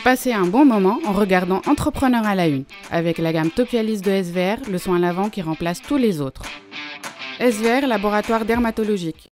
Passez un bon moment en regardant Entrepreneur à la une, avec la gamme Topialis de SVR, le soin lavant qui remplace tous les autres. SVR, laboratoire dermatologique.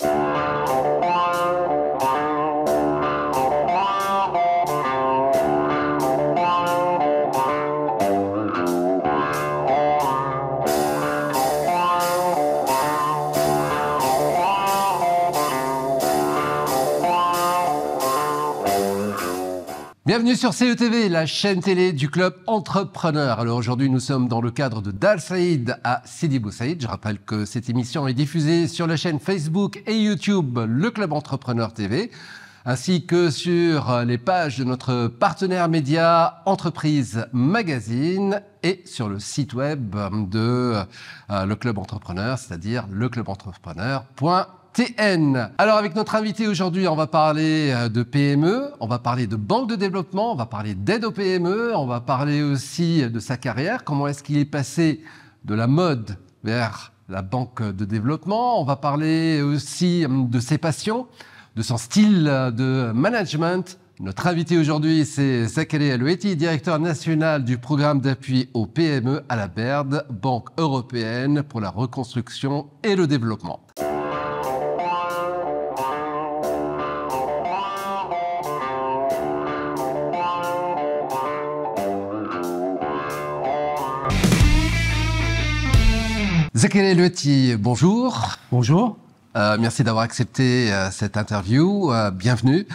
Bienvenue sur CETV, la chaîne télé du club Entrepreneur. Alors aujourd'hui, nous sommes dans le cadre de Dar Saïd à Sidi Bou Saïd. Je rappelle que cette émission est diffusée sur la chaîne Facebook et YouTube, le club Entrepreneur TV, ainsi que sur les pages de notre partenaire média Entreprise Magazine et sur le site web de le club Entrepreneur, c'est-à-dire leclubentrepreneur.tn. Alors avec notre invité aujourd'hui, on va parler de PME, on va parler de banque de développement, on va parler d'aide aux PME, on va parler aussi de sa carrière, comment est-ce qu'il est passé de la mode vers la banque de développement, on va parler aussi de ses passions, de son style de management. Notre invité aujourd'hui, c'est Zakaria Loueti, directeur national du programme d'appui aux PME à la BERD, Banque européenne pour la reconstruction et le développement. Zakaria Loueti, bonjour. Bonjour. Merci d'avoir accepté cette interview. Bienvenue.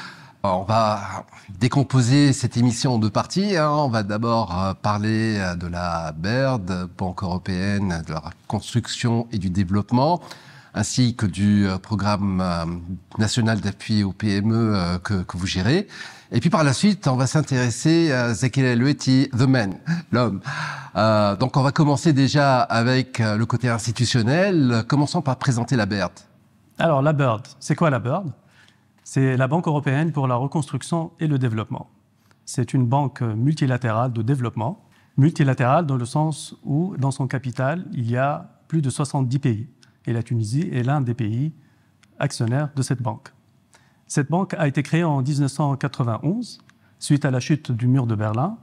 On va décomposer cette émission en deux parties. On va d'abord parler de la BERD, Banque européenne de la reconstruction et du développement, ainsi que du programme national d'appui aux PME que vous gérez. Et puis par la suite, on va s'intéresser à Zakaria Loueti, the man, l'homme. Donc on va commencer déjà avec le côté institutionnel. Commençons par présenter la BERD. Alors la BERD, c'est quoi la BERD? C'est la Banque européenne pour la reconstruction et le développement. C'est une banque multilatérale de développement. Multilatérale dans le sens où, dans son capital, il y a plus de 70 pays. Et la Tunisie est l'un des pays actionnaires de cette banque. Cette banque a été créée en 1991, suite à la chute du mur de Berlin.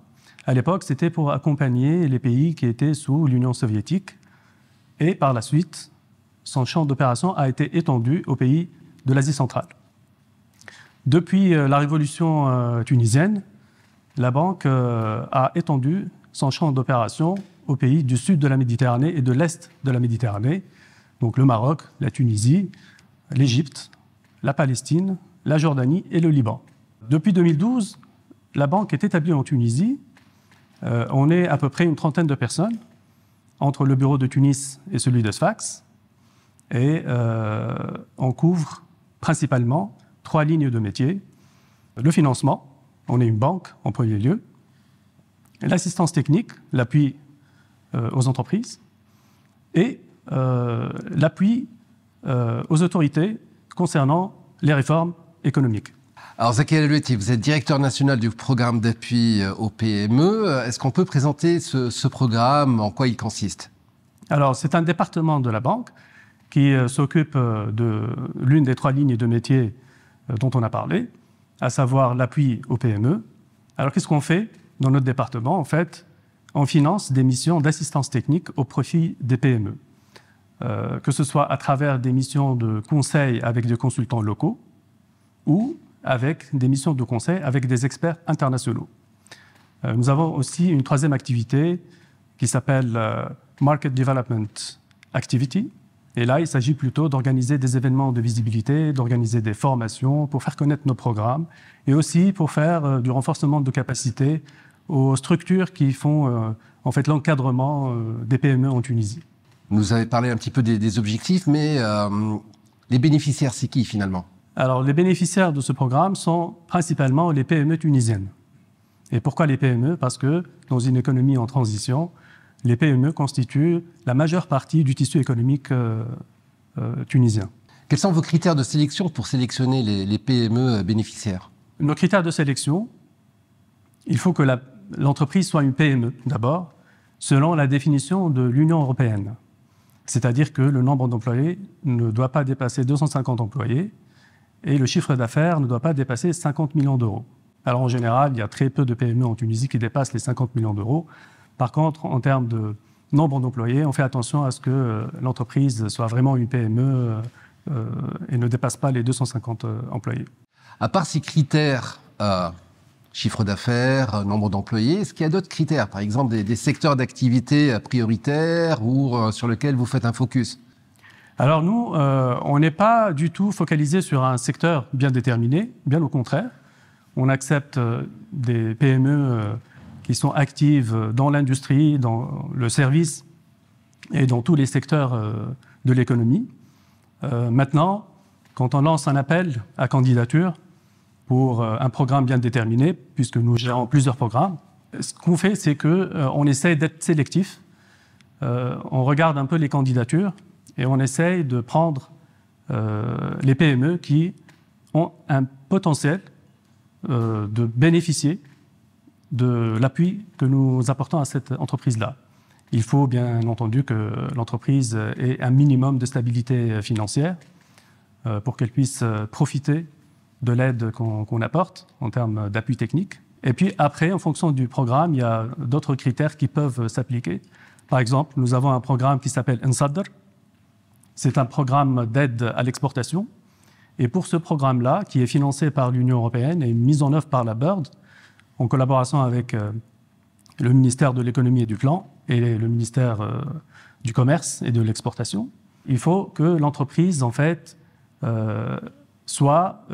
À l'époque, c'était pour accompagner les pays qui étaient sous l'Union soviétique. Et par la suite, son champ d'opération a été étendu aux pays de l'Asie centrale. Depuis la révolution tunisienne, la banque a étendu son champ d'opération aux pays du sud de la Méditerranée et de l'est de la Méditerranée, donc le Maroc, la Tunisie, l'Égypte, la Palestine, la Jordanie et le Liban. Depuis 2012, la banque est établie en Tunisie. On est à peu près une trentaine de personnes entre le bureau de Tunis et celui de Sfax. Et on couvre principalement 3 lignes de métier. Le financement, on est une banque en premier lieu. L'assistance technique, l'appui aux entreprises. Et l'appui aux autorités concernant les réformes économiques. Alors Zakaria Loueti, vous êtes directeur national du programme d'appui aux PME. Est-ce qu'on peut présenter ce programme, en quoi il consiste? Alors c'est un département de la banque qui s'occupe de l'une des 3 lignes de métier dont on a parlé, à savoir l'appui aux PME. Alors qu'est-ce qu'on fait dans notre département? En fait, on finance des missions d'assistance technique au profit des PME, que ce soit à travers des missions de conseil avec des consultants locaux ou avec des missions de conseil avec des experts internationaux. Nous avons aussi une 3e activité qui s'appelle Market Development Activity. Et là, il s'agit plutôt d'organiser des événements de visibilité, d'organiser des formations pour faire connaître nos programmes et aussi pour faire du renforcement de capacité aux structures qui font en fait l'encadrement des PME en Tunisie. Vous avez parlé un petit peu des objectifs, mais les bénéficiaires, c'est qui finalement? Alors, les bénéficiaires de ce programme sont principalement les PME tunisiennes. Et pourquoi les PME? Parce que dans une économie en transition, les PME constituent la majeure partie du tissu économique tunisien. Quels sont vos critères de sélection pour sélectionner les PME bénéficiaires? Nos critères de sélection, il faut que l'entreprise soit une PME d'abord, selon la définition de l'Union européenne. C'est-à-dire que le nombre d'employés ne doit pas dépasser 250 employés et le chiffre d'affaires ne doit pas dépasser 50 millions d'euros. Alors en général, il y a très peu de PME en Tunisie qui dépassent les 50 millions d'euros. Par contre, en termes de nombre d'employés, on fait attention à ce que l'entreprise soit vraiment une PME et ne dépasse pas les 250 employés. À part ces critères, chiffre d'affaires, nombre d'employés, est-ce qu'il y a d'autres critères, par exemple des secteurs d'activité prioritaires ou sur lesquels vous faites un focus? Alors nous, on n'est pas du tout focalisé sur un secteur bien déterminé, bien au contraire. On accepte des PME qui sont actives dans l'industrie, dans le service et dans tous les secteurs de l'économie. Maintenant, quand on lance un appel à candidature pour un programme bien déterminé, puisque nous gérons plusieurs programmes, ce qu'on fait, c'est qu'on essaie d'être sélectif. On regarde un peu les candidatures et on essaye de prendre les PME qui ont un potentiel de bénéficier de l'appui que nous apportons à cette entreprise-là. Il faut bien entendu que l'entreprise ait un minimum de stabilité financière pour qu'elle puisse profiter de l'aide qu'on apporte en termes d'appui technique. Et puis après, en fonction du programme, il y a d'autres critères qui peuvent s'appliquer. Par exemple, nous avons un programme qui s'appelle Nsadr. C'est un programme d'aide à l'exportation. Et pour ce programme-là, qui est financé par l'Union européenne et mis en œuvre par la BIRD, en collaboration avec le ministère de l'économie et du plan et le ministère du commerce et de l'exportation, il faut que l'entreprise, en fait, soit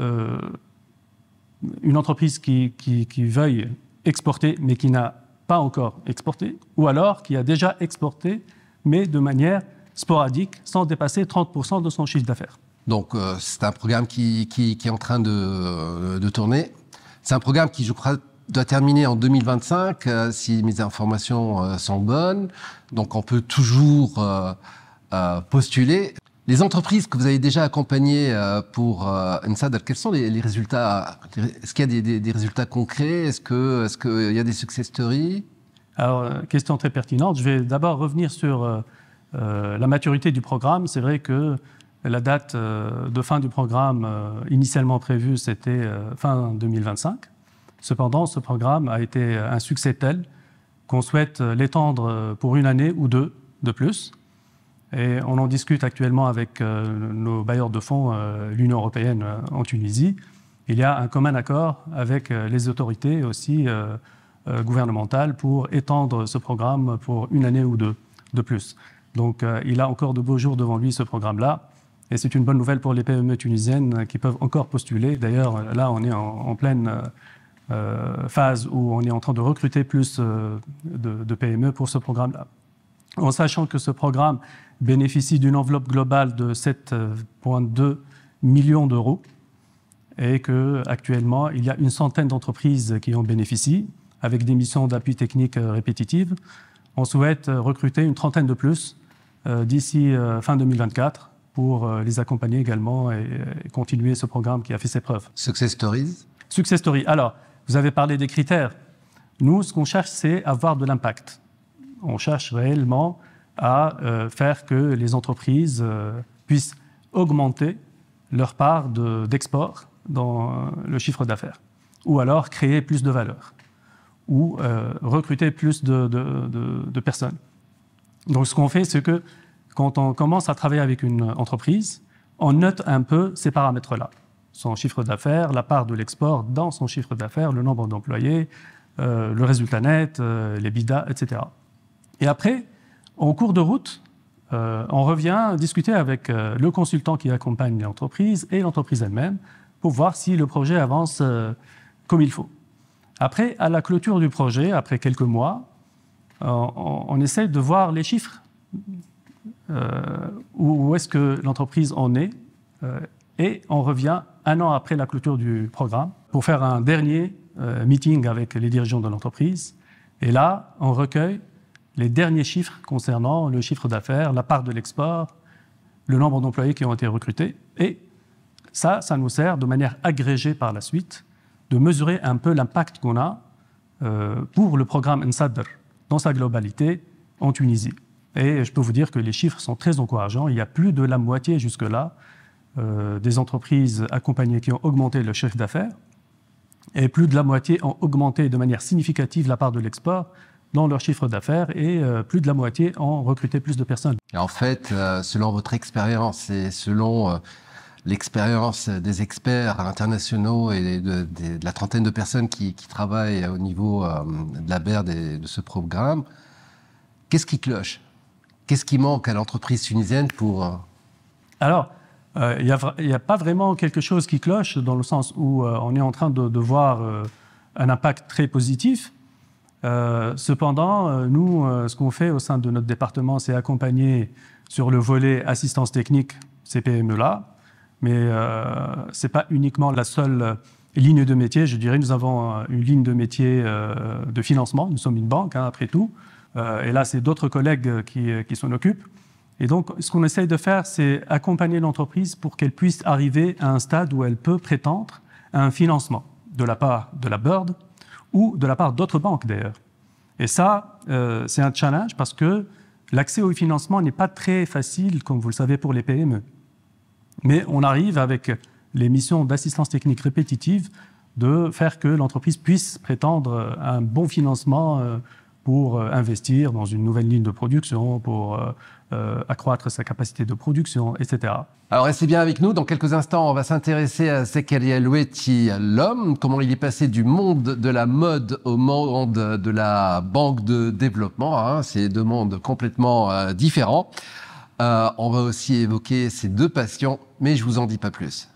une entreprise qui veuille exporter, mais qui n'a pas encore exporté, ou alors qui a déjà exporté, mais de manière sporadique, sans dépasser 30% de son chiffre d'affaires. Donc, c'est un programme qui est en train de tourner. C'est un programme qui, je crois, doit terminer en 2025, si mes informations sont bonnes. Donc, on peut toujours postuler. Les entreprises que vous avez déjà accompagnées pour Nsadr, quels sont les résultats? Est-ce qu'il y a des résultats concrets? Est-ce qu'il y a des success stories? Alors, question très pertinente. Je vais d'abord revenir sur la maturité du programme. C'est vrai que la date de fin du programme initialement prévue, c'était fin 2025. Cependant, ce programme a été un succès tel qu'on souhaite l'étendre pour une année ou deux de plus. Et on en discute actuellement avec nos bailleurs de fonds, l'Union européenne en Tunisie. Il y a un commun accord avec les autorités aussi gouvernementales pour étendre ce programme pour une année ou deux de plus. Donc il a encore de beaux jours devant lui, ce programme-là. Et c'est une bonne nouvelle pour les PME tunisiennes qui peuvent encore postuler. D'ailleurs, là, on est en pleine phase où on est en train de recruter plus de PME pour ce programme-là. En sachant que ce programme bénéficie d'une enveloppe globale de 7,2 millions d'euros et qu'actuellement, il y a une centaine d'entreprises qui en bénéficient avec des missions d'appui technique répétitives. On souhaite recruter une trentaine de plus d'ici fin 2024 pour les accompagner également et continuer ce programme qui a fait ses preuves. Success stories? Success stories. Alors, vous avez parlé des critères. Nous, ce qu'on cherche, c'est avoir de l'impact. On cherche réellement à faire que les entreprises puissent augmenter leur part d'export dans le chiffre d'affaires, ou alors créer plus de valeur, ou recruter plus de personnes. Donc ce qu'on fait, c'est que quand on commence à travailler avec une entreprise, on note un peu ces paramètres-là. Son chiffre d'affaires, la part de l'export dans son chiffre d'affaires, le nombre d'employés, le résultat net, les bidas, etc. Et après, en cours de route, on revient discuter avec le consultant qui accompagne l'entreprise et l'entreprise elle-même pour voir si le projet avance comme il faut. Après, à la clôture du projet, après quelques mois, on essaie de voir les chiffres, où est-ce que l'entreprise en est, et on revient un an après la clôture du programme pour faire un dernier meeting avec les dirigeants de l'entreprise. Et là, on recueille les derniers chiffres concernant le chiffre d'affaires, la part de l'export, le nombre d'employés qui ont été recrutés. Et ça nous sert de manière agrégée par la suite de mesurer un peu l'impact qu'on a pour le programme Nsadr dans sa globalité en Tunisie. Et je peux vous dire que les chiffres sont très encourageants. Il y a plus de la moitié jusque-là des entreprises accompagnées qui ont augmenté le chiffre d'affaires. Et plus de la moitié ont augmenté de manière significative la part de l'export dans leur chiffre d'affaires et plus de la moitié ont recruté plus de personnes. Et en fait, selon votre expérience et selon l'expérience des experts internationaux et de la trentaine de personnes qui travaillent au niveau de la BERD et de ce programme, qu'est-ce qui cloche? Qu'est-ce qui manque à l'entreprise tunisienne pour... Alors, il n'y a pas vraiment quelque chose qui cloche dans le sens où on est en train de voir un impact très positif. Cependant, nous, ce qu'on fait au sein de notre département, c'est accompagner sur le volet assistance technique ces PME-là. Mais ce n'est pas uniquement la seule ligne de métier. Je dirais nous avons une ligne de métier de financement. Nous sommes une banque, hein, après tout. Et là, c'est d'autres collègues qui s'en occupent. Et donc, ce qu'on essaye de faire, c'est accompagner l'entreprise pour qu'elle puisse arriver à un stade où elle peut prétendre à un financement de la part de la BERD ou de la part d'autres banques, d'ailleurs. Et ça, c'est un challenge parce que l'accès au financement n'est pas très facile, comme vous le savez, pour les PME. Mais on arrive, avec les missions d'assistance technique répétitive, de faire que l'entreprise puisse prétendre à un bon financement pour investir dans une nouvelle ligne de production, pour accroître sa capacité de production, etc. Alors restez bien avec nous. Dans quelques instants, on va s'intéresser à Zakaria Loueti, l'homme, comment il est passé du monde de la mode au monde de la banque de développement. Hein. C'est deux mondes complètement différents. On va aussi évoquer ces deux passions, mais je vous en dis pas plus.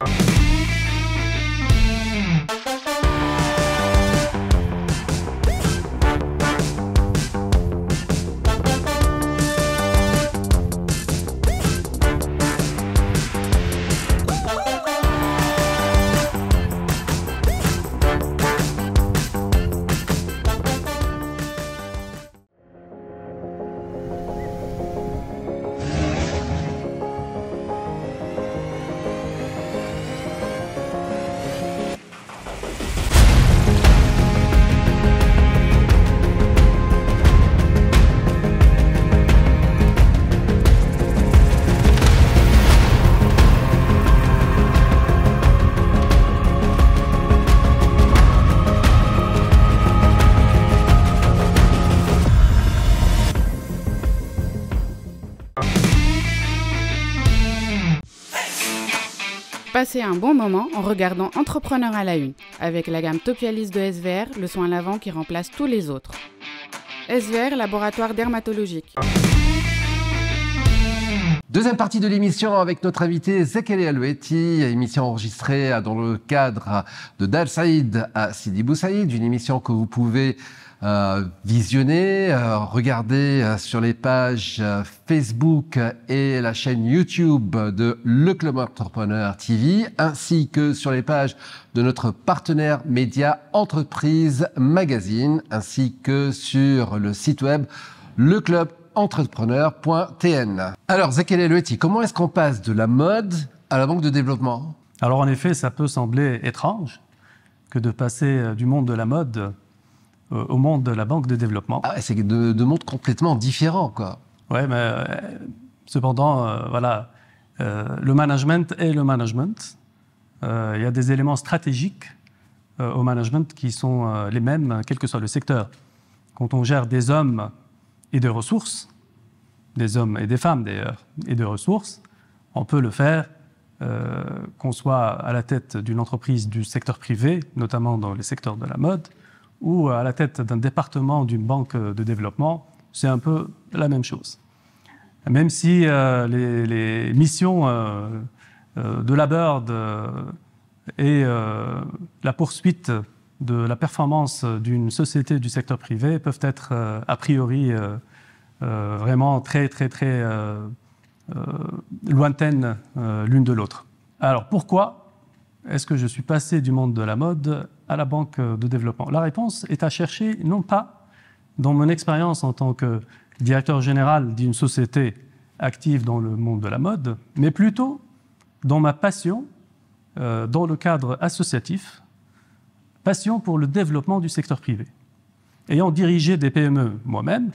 Passez un bon moment en regardant Entrepreneur à la une, avec la gamme Topialis de SVR, le soin lavant qui remplace tous les autres. SVR, laboratoire dermatologique. Deuxième partie de l'émission avec notre invité Zakaria Loueti, émission enregistrée dans le cadre de Dal Saïd à Sidi Bou Saïd, une émission que vous pouvez visionner, regarder sur les pages Facebook et la chaîne YouTube de Le Club Entrepreneur TV, ainsi que sur les pages de notre partenaire média Entreprise Magazine, ainsi que sur le site web leclubentrepreneur.tn. Alors Zakaria Loueti, comment est-ce qu'on passe de la mode à la banque de développement? Alors en effet, ça peut sembler étrange que de passer du monde de la mode au monde de la banque de développement. Ah, c'est deux mondes complètement différents, quoi. Ouais, mais cependant, voilà, le management est le management. Il y a des éléments stratégiques au management qui sont les mêmes, quel que soit le secteur. Quand on gère des hommes et des ressources, des hommes et des femmes d'ailleurs, et de ressources, on peut le faire qu'on soit à la tête d'une entreprise du secteur privé, notamment dans les secteurs de la mode, ou à la tête d'un département d'une banque de développement, c'est un peu la même chose. Même si les missions de la BERD et la poursuite de la performance d'une société du secteur privé peuvent être a priori vraiment très lointaines l'une de l'autre. Alors pourquoi est-ce que je suis passé du monde de la mode à la banque de développement? La réponse est à chercher non pas dans mon expérience en tant que directeur général d'une société active dans le monde de la mode, mais plutôt dans ma passion, dans le cadre associatif, passion pour le développement du secteur privé. Ayant dirigé des PME moi-même,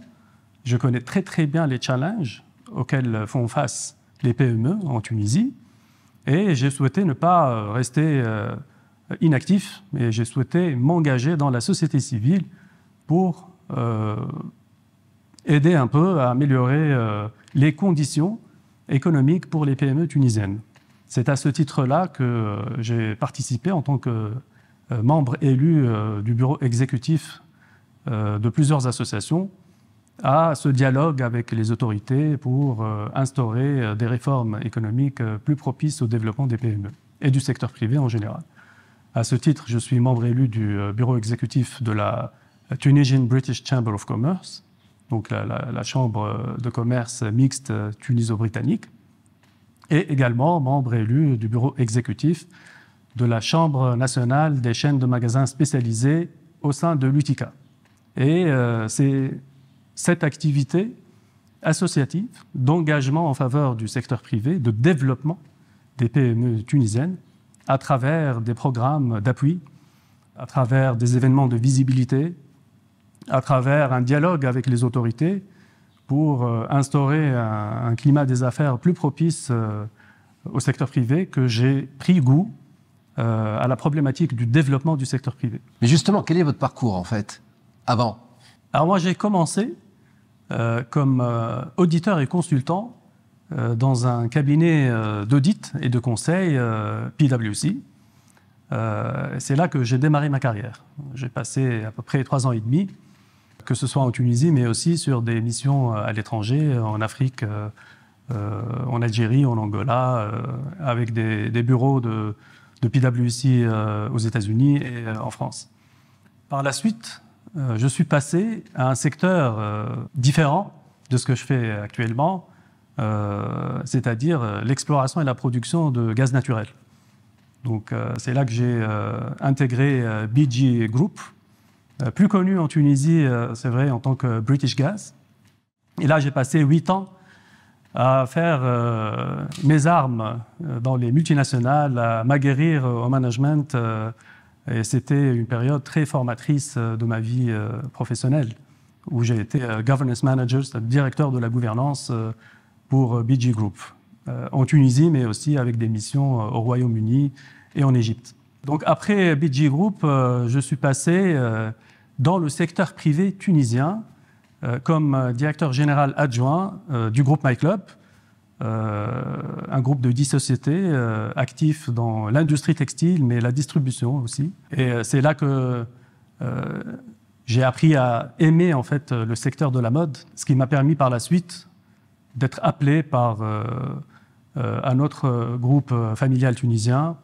je connais très bien les challenges auxquels font face les PME en Tunisie, et j'ai souhaité ne pas rester inactif et j'ai souhaité m'engager dans la société civile pour aider un peu à améliorer les conditions économiques pour les PME tunisiennes. C'est à ce titre-là que j'ai participé en tant que membre élu du bureau exécutif de plusieurs associations à ce dialogue avec les autorités pour instaurer des réformes économiques plus propices au développement des PME et du secteur privé en général. À ce titre, je suis membre élu du bureau exécutif de la Tunisian British Chamber of Commerce, donc la chambre de commerce mixte tuniso-britannique, et également membre élu du bureau exécutif de la Chambre nationale des chaînes de magasins spécialisés au sein de l'UTICA. Et c'est cette activité associative d'engagement en faveur du secteur privé, de développement des PME tunisiennes, à travers des programmes d'appui, à travers des événements de visibilité, à travers un dialogue avec les autorités pour instaurer un climat des affaires plus propice au secteur privé, que j'ai pris goût à la problématique du développement du secteur privé. Mais justement, quel est votre parcours en fait, avant? Alors moi, j'ai commencé comme auditeur et consultant dans un cabinet d'audit et de conseil PwC. C'est là que j'ai démarré ma carrière. J'ai passé à peu près 3 ans et demi, que ce soit en Tunisie, mais aussi sur des missions à l'étranger, en Afrique, en Algérie, en Angola, avec des bureaux de PwC aux États-Unis et en France. Par la suite, je suis passé à un secteur différent de ce que je fais actuellement, c'est-à-dire l'exploration et la production de gaz naturel. Donc, c'est là que j'ai intégré BG Group, plus connu en Tunisie, c'est vrai, en tant que British Gas. Et là, j'ai passé 8 ans à faire mes armes dans les multinationales, à m'aguerrir au management. Et c'était une période très formatrice de ma vie professionnelle, où j'ai été governance manager, c'est-à-dire directeur de la gouvernance pour BG Group, en Tunisie, mais aussi avec des missions au Royaume-Uni et en Égypte. Donc après BG Group, je suis passé dans le secteur privé tunisien comme directeur général adjoint du groupe MyClub, un groupe de 10 sociétés actifs dans l'industrie textile, mais la distribution aussi. Et c'est là que j'ai appris à aimer en fait le secteur de la mode, ce qui m'a permis par la suite d'être appelé par un autre groupe familial tunisien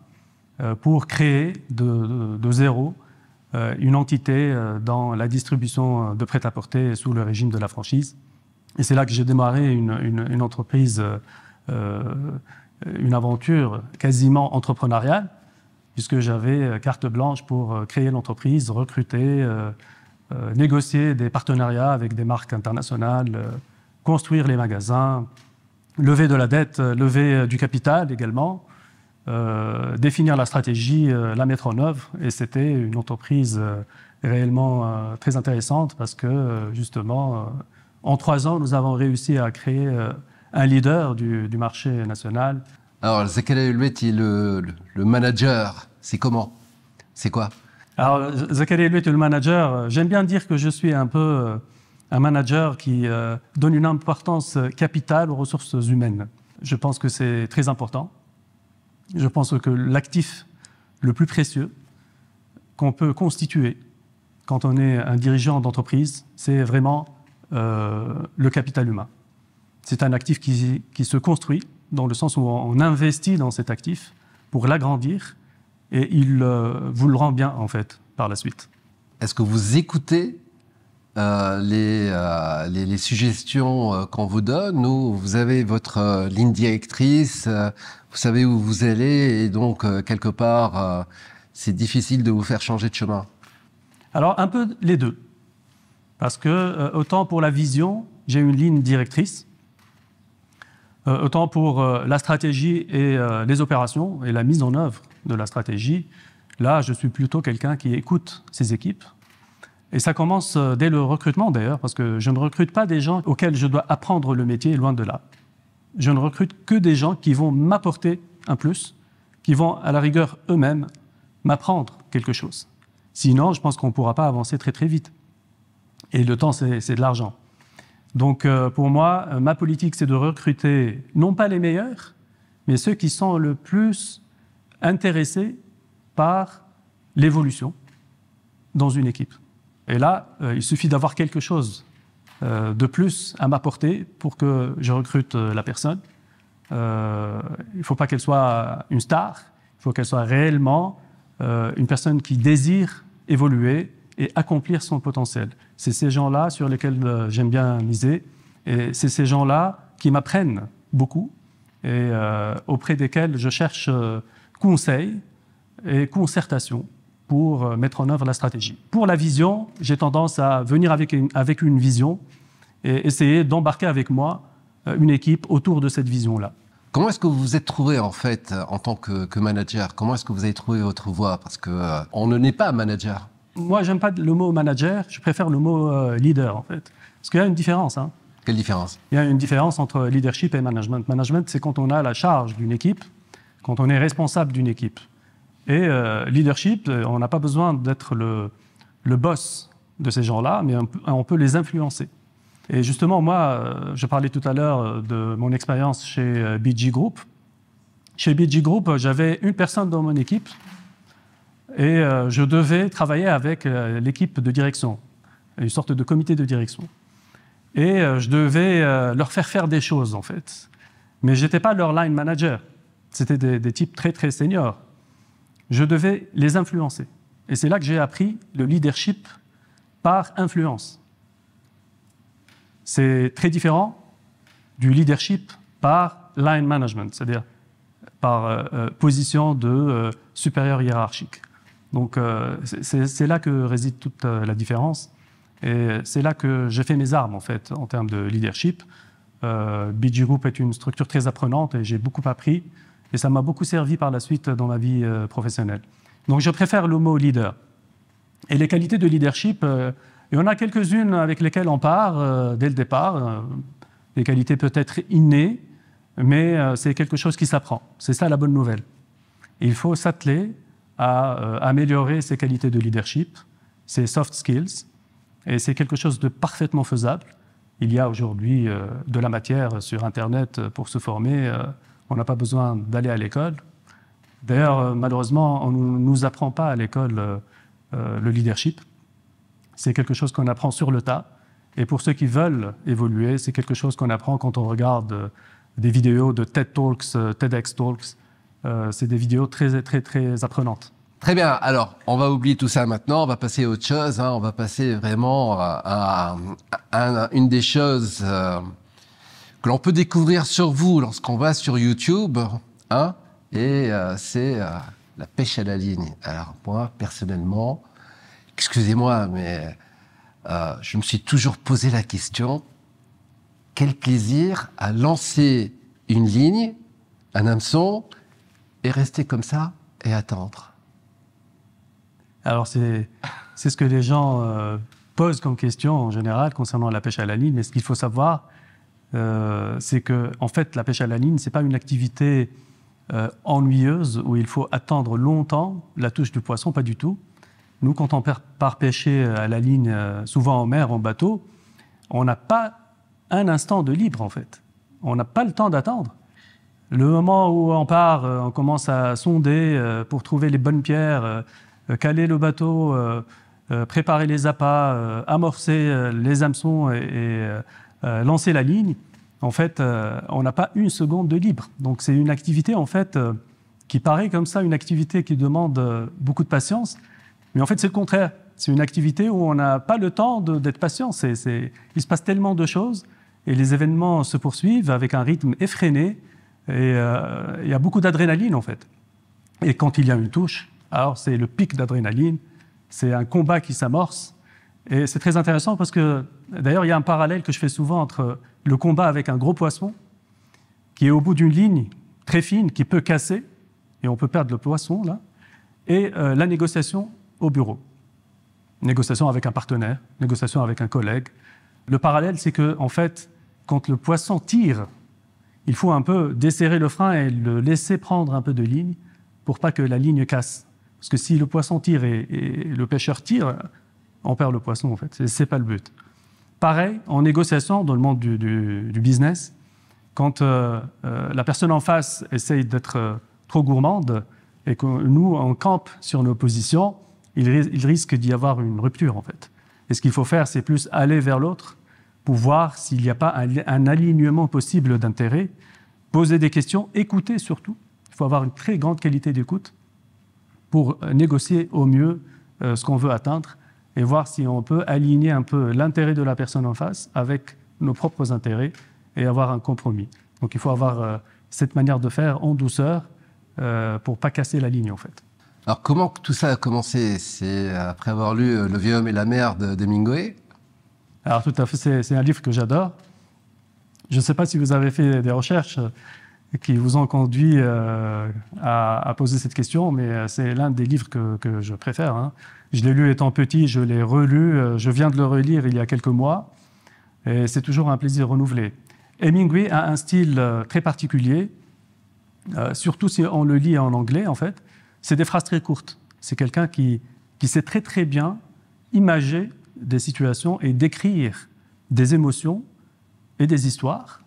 pour créer de zéro une entité dans la distribution de prêt-à-porter sous le régime de la franchise. Et c'est là que j'ai démarré une entreprise, une aventure quasiment entrepreneuriale, puisque j'avais carte blanche pour créer l'entreprise, recruter, négocier des partenariats avec des marques internationales, construire les magasins, lever de la dette, lever du capital également, définir la stratégie, la mettre en œuvre. Et c'était une entreprise réellement très intéressante parce que justement, en 3 ans, nous avons réussi à créer un leader du marché national. Alors, Zakaria Helweti, le manager, c'est comment? C'est quoi? Alors, Zakaria Helweti, le manager, j'aime bien dire que je suis un peu un manager qui donne une importance capitale aux ressources humaines. Je pense que c'est très important. Je pense que l'actif le plus précieux qu'on peut constituer quand on est un dirigeant d'entreprise, c'est vraiment le capital humain. C'est un actif qui se construit dans le sens où on investit dans cet actif pour l'agrandir et il vous le rend bien en fait par la suite. Est-ce que vous écoutez les suggestions qu'on vous donne ou vous avez votre ligne directrice, vous savez où vous allez et donc quelque part c'est difficile de vous faire changer de chemin? Alors un peu les deux. Parce que autant pour la vision, j'ai une ligne directrice, autant pour la stratégie et les opérations et la mise en œuvre de la stratégie, là je suis plutôt quelqu'un qui écoute ses équipes. Et ça commence dès le recrutement d'ailleurs, parce que je ne recrute pas des gens auxquels je dois apprendre le métier, loin de là. Je ne recrute que des gens qui vont m'apporter un plus, qui vont à la rigueur eux-mêmes m'apprendre quelque chose. Sinon, je pense qu'on ne pourra pas avancer très très vite. Et le temps, c'est de l'argent. Donc, pour moi, ma politique, c'est de recruter non pas les meilleurs, mais ceux qui sont le plus intéressés par l'évolution dans une équipe. Et là, il suffit d'avoir quelque chose de plus à m'apporter pour que je recrute la personne. Il ne faut pas qu'elle soit une star, il faut qu'elle soit réellement une personne qui désire évoluer et accomplir son potentiel. C'est ces gens-là sur lesquels j'aime bien miser, et c'est ces gens-là qui m'apprennent beaucoup et auprès desquels je cherche conseil et concertation pour mettre en œuvre la stratégie. Pour la vision, j'ai tendance à venir avec une vision et essayer d'embarquer avec moi une équipe autour de cette vision-là. Comment est-ce que vous vous êtes trouvé, en fait, en tant que manager? Comment est-ce que vous avez trouvé votre voie? Parce qu'on ne naît pas manager. Moi, j'aime pas le mot manager, je préfère le mot leader, en fait. Parce qu'il y a une différence. Hein. Quelle différence? Il y a une différence entre leadership et management. Management, c'est quand on a la charge d'une équipe, quand on est responsable d'une équipe. Et leadership, on n'a pas besoin d'être le boss de ces gens-là, mais on peut les influencer. Et justement, moi, je parlais tout à l'heure de mon expérience chez BG Group. Chez BG Group, j'avais une personne dans mon équipe et je devais travailler avec l'équipe de direction, une sorte de comité de direction. Et je devais leur faire des choses, en fait. Mais je n'étais pas leur line manager. C'était des types très, très seniors. Je devais les influencer. Et c'est là que j'ai appris le leadership par influence. C'est très différent du leadership par line management, c'est-à-dire par position de supérieur hiérarchique. Donc, c'est là que réside toute la différence. Et c'est là que j'ai fait mes armes, en fait, en termes de leadership. BG Group est une structure très apprenante et j'ai beaucoup appris. Et ça m'a beaucoup servi par la suite dans ma vie professionnelle. Donc, je préfère le mot leader. Et les qualités de leadership, il y en a quelques-unes avec lesquelles on part dès le départ. Des qualités peut-être innées, mais c'est quelque chose qui s'apprend. C'est ça la bonne nouvelle. Et il faut s'atteler à améliorer ces qualités de leadership, ces soft skills. Et c'est quelque chose de parfaitement faisable. Il y a aujourd'hui de la matière sur Internet pour se former. On n'a pas besoin d'aller à l'école. D'ailleurs, malheureusement, on ne nous apprend pas à l'école le leadership. C'est quelque chose qu'on apprend sur le tas. Et pour ceux qui veulent évoluer, c'est quelque chose qu'on apprend quand on regarde des vidéos de TED Talks, TEDx Talks. C'est des vidéos très, très, très apprenantes. Très bien. Alors, on va oublier tout ça maintenant. On va passer à autre chose. On va passer vraiment à une des choses que l'on peut découvrir sur vous lorsqu'on va sur YouTube. Et c'est la pêche à la ligne. Alors, moi, personnellement, excusez-moi, mais je me suis toujours posé la question, quel plaisir à lancer une ligne, un hameçon, et rester comme ça et attendre. Alors, c'est ce que les gens posent comme question en général concernant la pêche à la ligne. Mais ce qu'il faut savoir, c'est que, en fait, la pêche à la ligne, ce n'est pas une activité ennuyeuse où il faut attendre longtemps la touche du poisson, pas du tout. Nous, quand on part pêcher à la ligne, souvent en mer, en bateau, on n'a pas un instant de libre, en fait. On n'a pas le temps d'attendre. Le moment où on part, on commence à sonder pour trouver les bonnes pierres, caler le bateau, préparer les appâts, amorcer les hameçons et lancer la ligne. En fait, on n'a pas une seconde de libre. Donc, c'est une activité, en fait, qui paraît comme ça, une activité qui demande beaucoup de patience. Mais en fait, c'est le contraire. C'est une activité où on n'a pas le temps d'être patient. Il se passe tellement de choses et les événements se poursuivent avec un rythme effréné et il y a beaucoup d'adrénaline, en fait. Et quand il y a une touche, alors c'est le pic d'adrénaline, c'est un combat qui s'amorce. Et c'est très intéressant parce que, d'ailleurs, il y a un parallèle que je fais souvent entre le combat avec un gros poisson qui est au bout d'une ligne très fine, qui peut casser, et on peut perdre le poisson, là, et la négociation au bureau. Négociation avec un partenaire, négociation avec un collègue. Le parallèle, c'est que, en fait, quand le poisson tire, il faut un peu desserrer le frein et le laisser prendre un peu de ligne pour pas que la ligne casse. Parce que si le poisson tire et le pêcheur tire, on perd le poisson, en fait. Ce n'est pas le but. Pareil, en négociation, dans le monde du business, quand la personne en face essaye d'être trop gourmande et que nous, on campe sur nos positions, il risque d'y avoir une rupture, en fait. Et ce qu'il faut faire, c'est plus aller vers l'autre pour voir s'il n'y a pas un alignement possible d'intérêts, poser des questions, écouter surtout. Il faut avoir une très grande qualité d'écoute pour négocier au mieux ce qu'on veut atteindre et voir si on peut aligner un peu l'intérêt de la personne en face avec nos propres intérêts et avoir un compromis. Donc il faut avoir cette manière de faire en douceur pour ne pas casser la ligne, en fait. Alors comment tout ça a commencé? C'est après avoir lu Le vieux homme et la mer d'Hemingway? Alors tout à fait, c'est un livre que j'adore. Je ne sais pas si vous avez fait des recherches qui vous ont conduit à poser cette question, mais c'est l'un des livres que je préfère, hein. Je l'ai lu étant petit, je l'ai relu, je viens de le relire il y a quelques mois, et c'est toujours un plaisir renouvelé. Hemingway a un style très particulier, surtout si on le lit en anglais, en fait. C'est des phrases très courtes. C'est quelqu'un qui sait très très bien imager des situations et décrire des émotions et des histoires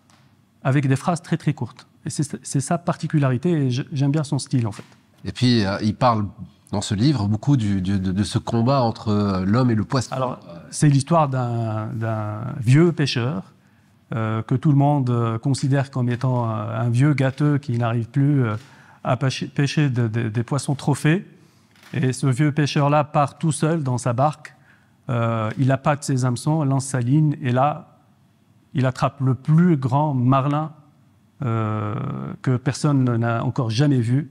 avec des phrases très très courtes. Et c'est sa particularité et j'aime bien son style, en fait. Et puis, il parle dans ce livre beaucoup de ce combat entre l'homme et le poisson. Alors, c'est l'histoire d'un vieux pêcheur que tout le monde considère comme étant un vieux gâteux qui n'arrive plus à pêcher des poissons trophées. Et ce vieux pêcheur-là part tout seul dans sa barque. Il appâte ses hameçons, lance sa ligne, et là, il attrape le plus grand marlin que personne n'a encore jamais vu.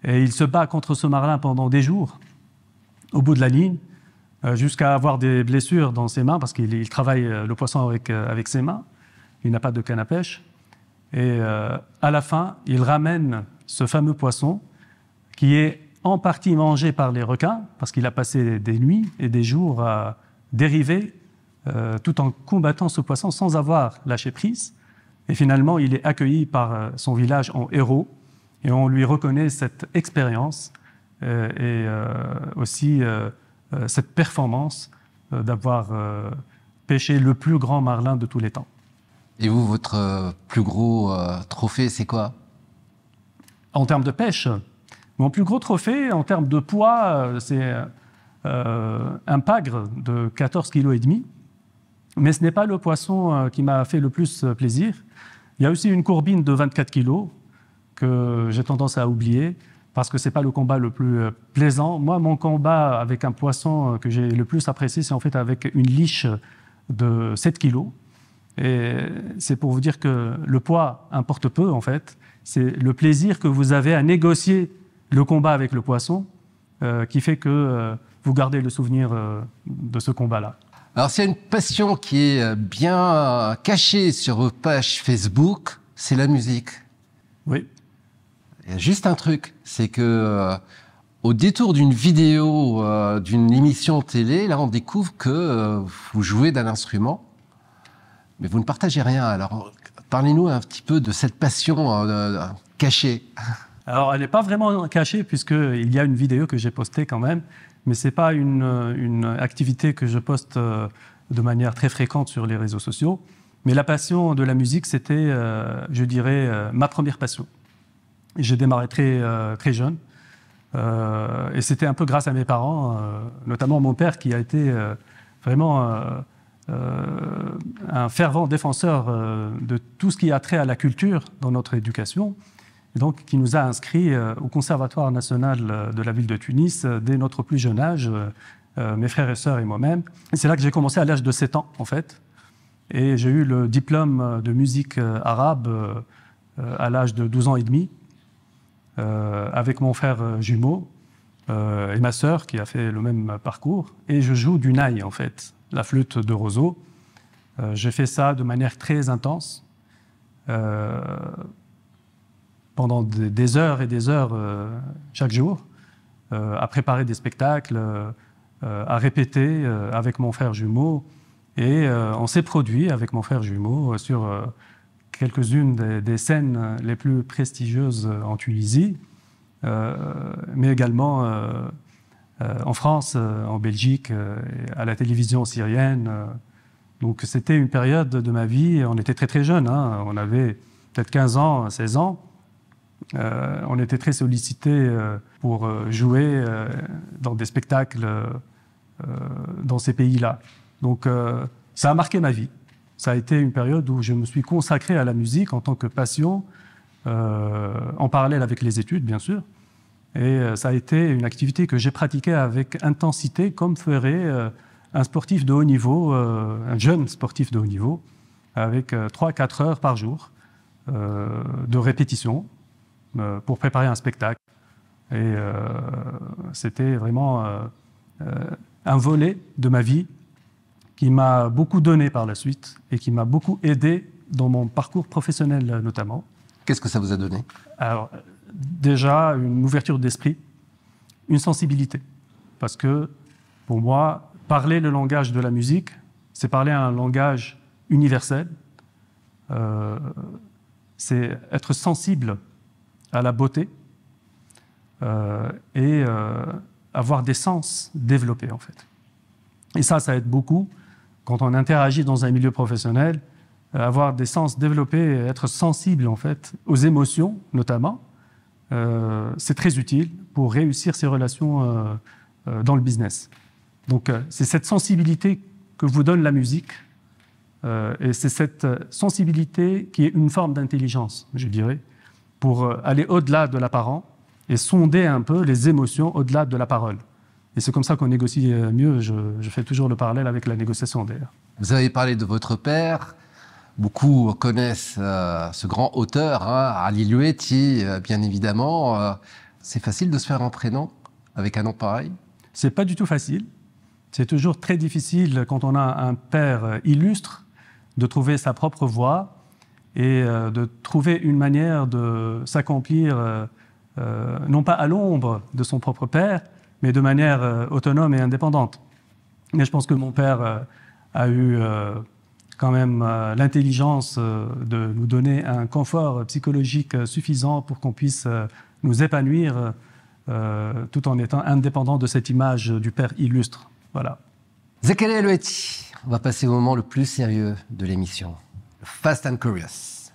Et il se bat contre ce marlin pendant des jours, au bout de la ligne, jusqu'à avoir des blessures dans ses mains, parce qu'il travaille le poisson avec ses mains. Il n'a pas de canne à pêche. Et à la fin, il ramène ce fameux poisson qui est en partie mangé par les requins, parce qu'il a passé des nuits et des jours à dériver tout en combattant ce poisson sans avoir lâché prise. Et finalement, il est accueilli par son village en héros et on lui reconnaît cette expérience et aussi cette performance d'avoir pêché le plus grand marlin de tous les temps. Et vous, votre plus gros trophée, c'est quoi? En termes de pêche, mon plus gros trophée, en termes de poids, c'est un pagre de 14,5 kg. Mais ce n'est pas le poisson qui m'a fait le plus plaisir. Il y a aussi une courbine de 24 kg que j'ai tendance à oublier parce que ce n'est pas le combat le plus plaisant. Moi, mon combat avec un poisson que j'ai le plus apprécié, c'est en fait avec une liche de 7 kg. Et c'est pour vous dire que le poids importe peu, en fait. C'est le plaisir que vous avez à négocier le combat avec le poisson qui fait que vous gardez le souvenir de ce combat-là. Alors, s'il y a une passion qui est bien cachée sur vos pages Facebook, c'est la musique. Oui. Il y a juste un truc, c'est que au détour d'une vidéo, d'une émission télé, là, on découvre que vous jouez d'un instrument, mais vous ne partagez rien. Alors, parlez-nous un petit peu de cette passion cachée. Alors, elle n'est pas vraiment cachée, puisqu'il y a une vidéo que j'ai postée quand même, mais ce n'est pas une activité que je poste de manière très fréquente sur les réseaux sociaux. Mais la passion de la musique, c'était, je dirais, ma première passion. J'ai démarré très jeune, et c'était un peu grâce à mes parents, notamment mon père qui a été vraiment un fervent défenseur de tout ce qui a trait à la culture dans notre éducation. Et donc, qui nous a inscrits au Conservatoire national de la ville de Tunis dès notre plus jeune âge, mes frères et sœurs et moi-même. Et c'est là que j'ai commencé à l'âge de 7 ans, en fait. Et j'ai eu le diplôme de musique arabe à l'âge de 12 ans et demi, avec mon frère jumeau et ma sœur qui a fait le même parcours. Et je joue du naï, en fait, la flûte de roseau. J'ai fait ça de manière très intense. Pendant des heures et des heures chaque jour, à préparer des spectacles, à répéter avec mon frère jumeau. Et on s'est produit avec mon frère jumeau sur quelques-unes des scènes les plus prestigieuses en Tunisie. mais également en France, en Belgique, à la télévision syrienne. Donc c'était une période de ma vie, on était très très jeunes, hein, on avait peut-être 15 ans, 16 ans. On était très sollicités pour jouer dans des spectacles dans ces pays-là. Donc ça a marqué ma vie. Ça a été une période où je me suis consacré à la musique en tant que passion, en parallèle avec les études, bien sûr. Et ça a été une activité que j'ai pratiquée avec intensité, comme ferait un sportif de haut niveau, un jeune sportif de haut niveau, avec 3-4 heures par jour de répétition pour préparer un spectacle. Et c'était vraiment un volet de ma vie qui m'a beaucoup donné par la suite et qui m'a beaucoup aidé dans mon parcours professionnel notamment. Qu'est-ce que ça vous a donné? Alors, déjà, une ouverture d'esprit, une sensibilité. Parce que, pour moi, parler le langage de la musique, c'est parler un langage universel. C'est être sensible à la beauté et avoir des sens développés, en fait. Et ça aide beaucoup quand on interagit dans un milieu professionnel, avoir des sens développés et être sensible, en fait, aux émotions, notamment. C'est très utile pour réussir ses relations dans le business. Donc, c'est cette sensibilité que vous donne la musique et c'est cette sensibilité qui est une forme d'intelligence, je dirais, pour aller au-delà de l'apparent et sonder un peu les émotions au-delà de la parole. Et c'est comme ça qu'on négocie mieux. Je fais toujours le parallèle avec la négociation, d'ailleurs. Vous avez parlé de votre père. Beaucoup connaissent ce grand auteur, hein, Ali Loueti, bien évidemment. C'est facile de se faire un prénom avec un nom pareil? C'est pas du tout facile. C'est toujours très difficile quand on a un père illustre de trouver sa propre voie et de trouver une manière de s'accomplir, non pas à l'ombre de son propre père, mais de manière autonome et indépendante. Mais je pense que mon père a eu quand même l'intelligence de nous donner un confort psychologique suffisant pour qu'on puisse nous épanouir tout en étant indépendant de cette image du père illustre. Voilà. Zakaria Loueti, on va passer au moment le plus sérieux de l'émission, le Fast and Curious.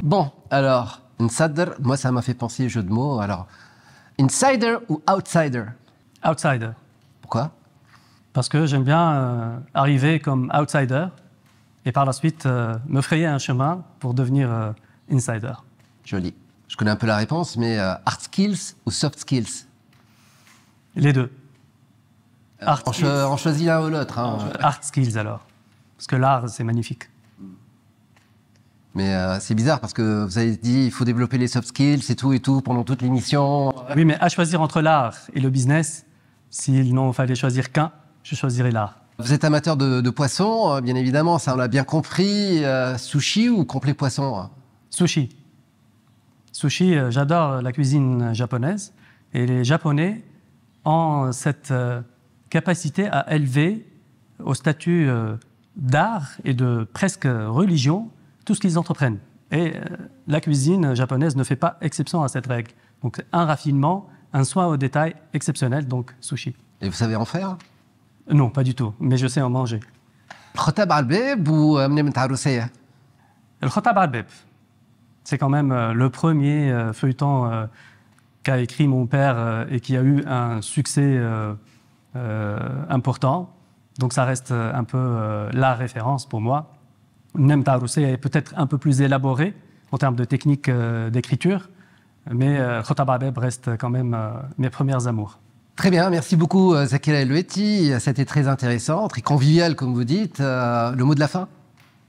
Bon, alors, insider, moi ça m'a fait penser au jeu de mots. Alors, insider ou outsider? Outsider. Pourquoi? Parce que j'aime bien arriver comme outsider et par la suite me frayer un chemin pour devenir insider. Joli. Je connais un peu la réponse, mais hard skills ou soft skills? Les deux. On choisit l'un ou l'autre. Hein. Hard skills alors. Parce que l'art, c'est magnifique. Mais c'est bizarre parce que vous avez dit il faut développer les soft skills et tout pendant toute l'émission. Oui, mais à choisir entre l'art et le business, s'il n'en fallait choisir qu'un, je choisirais l'art. Vous êtes amateur de poissons, bien évidemment, ça on l'a bien compris. Sushi ou complet poisson? Sushi. Sushi, j'adore la cuisine japonaise. Et les Japonais ont cette capacité à élever au statut d'art et de presque religion tout ce qu'ils entreprennent. Et la cuisine japonaise ne fait pas exception à cette règle. Donc un raffinement, un soin au détail exceptionnel, donc sushi. Et vous savez en faire? Non, pas du tout, mais je sais en manger. Khotab al-Bib ou Mnem Taroussiya? Le Khotab al-Bib, c'est quand même le premier feuilleton qu'a écrit mon père et qui a eu un succès important. Donc ça reste un peu la référence pour moi. Mnem Taroussiya est peut-être un peu plus élaboré en termes de technique d'écriture, mais Khotab al-Bib reste quand même mes premières amours. Très bien, merci beaucoup Zakaria Loueti. C'était très intéressant, très convivial comme vous dites. Le mot de la fin?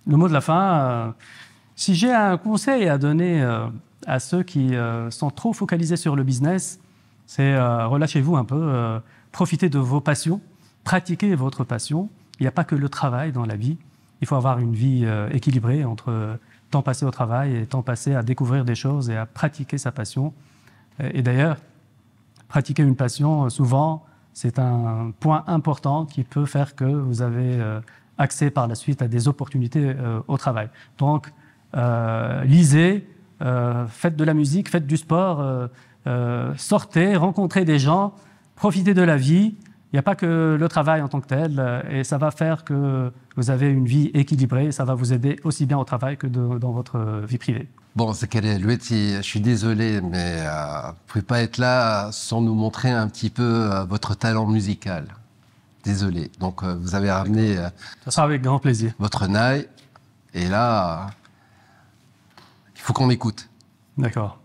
Le mot de la fin, si j'ai un conseil à donner à ceux qui sont trop focalisés sur le business, c'est relâchez-vous un peu, profitez de vos passions, pratiquez votre passion. Il n'y a pas que le travail dans la vie. Il faut avoir une vie équilibrée entre temps passé au travail et temps passé à découvrir des choses et à pratiquer sa passion. Et d'ailleurs, pratiquer une passion, souvent, c'est un point important qui peut faire que vous avez accès par la suite à des opportunités au travail. Donc, lisez, faites de la musique, faites du sport, sortez, rencontrez des gens, profitez de la vie. Il n'y a pas que le travail en tant que tel, et ça va faire que vous avez une vie équilibrée, et ça va vous aider aussi bien au travail que dans votre vie privée. Bon, Zakaria El Loueti, je suis désolé, mais vous ne pouvez pas être là sans nous montrer un petit peu votre talent musical. Désolé. Donc, vous avez ramené Ça sera avec grand plaisir. votre naï, et là, il faut qu'on écoute. D'accord.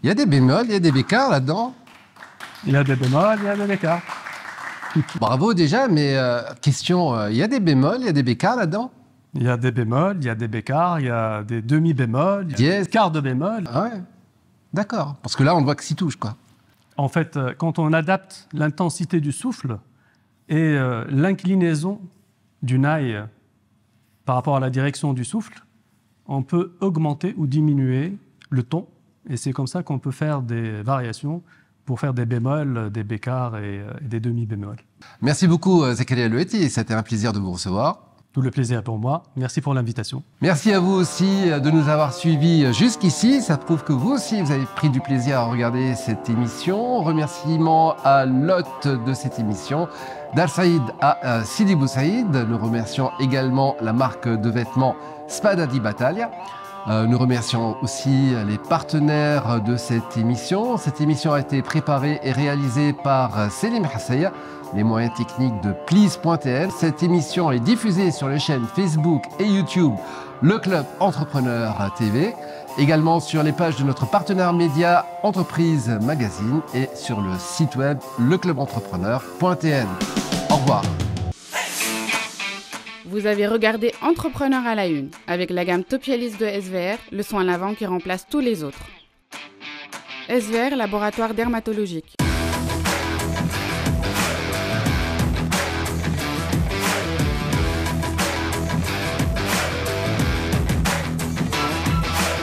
Il y a des bémols, il y a des bécards là-dedans. Il y a des bémols, il y a des bécards. Bravo déjà, mais question, il y a des bémols, il y a des bécards là-dedans? Il y a des bémols, il y a des bécards, il y a des demi-bémols, il y a Dièse. des quarts de bémol. Ah ouais, d'accord. Parce que là, on ne voit que 6 touches, quoi. En fait, quand on adapte l'intensité du souffle et l'inclinaison du naï par rapport à la direction du souffle, on peut augmenter ou diminuer le ton. Et c'est comme ça qu'on peut faire des variations pour faire des bémols, des bécards et des demi-bémols. Merci beaucoup, Zakaria El Loueti. C'était un plaisir de vous recevoir. Tout le plaisir est pour moi. Merci pour l'invitation. Merci à vous aussi de nous avoir suivis jusqu'ici. Ça prouve que vous aussi, vous avez pris du plaisir à regarder cette émission. Remerciements à l'hôte de cette émission, Dal Saïd à Sidi Bou Saïd. Nous remercions également la marque de vêtements Spada di Battaglia. Nous remercions aussi les partenaires de cette émission. Cette émission a été préparée et réalisée par Selim Hassaya, les moyens techniques de Please.tl. Cette émission est diffusée sur les chaînes Facebook et YouTube Le Club Entrepreneur TV, également sur les pages de notre partenaire média Entreprise Magazine et sur le site web leclubentrepreneur.tn. Au revoir. Vous avez regardé Entrepreneur à la une, avec la gamme Topialis de SVR, le soin lavant qui remplace tous les autres. SVR, laboratoire dermatologique.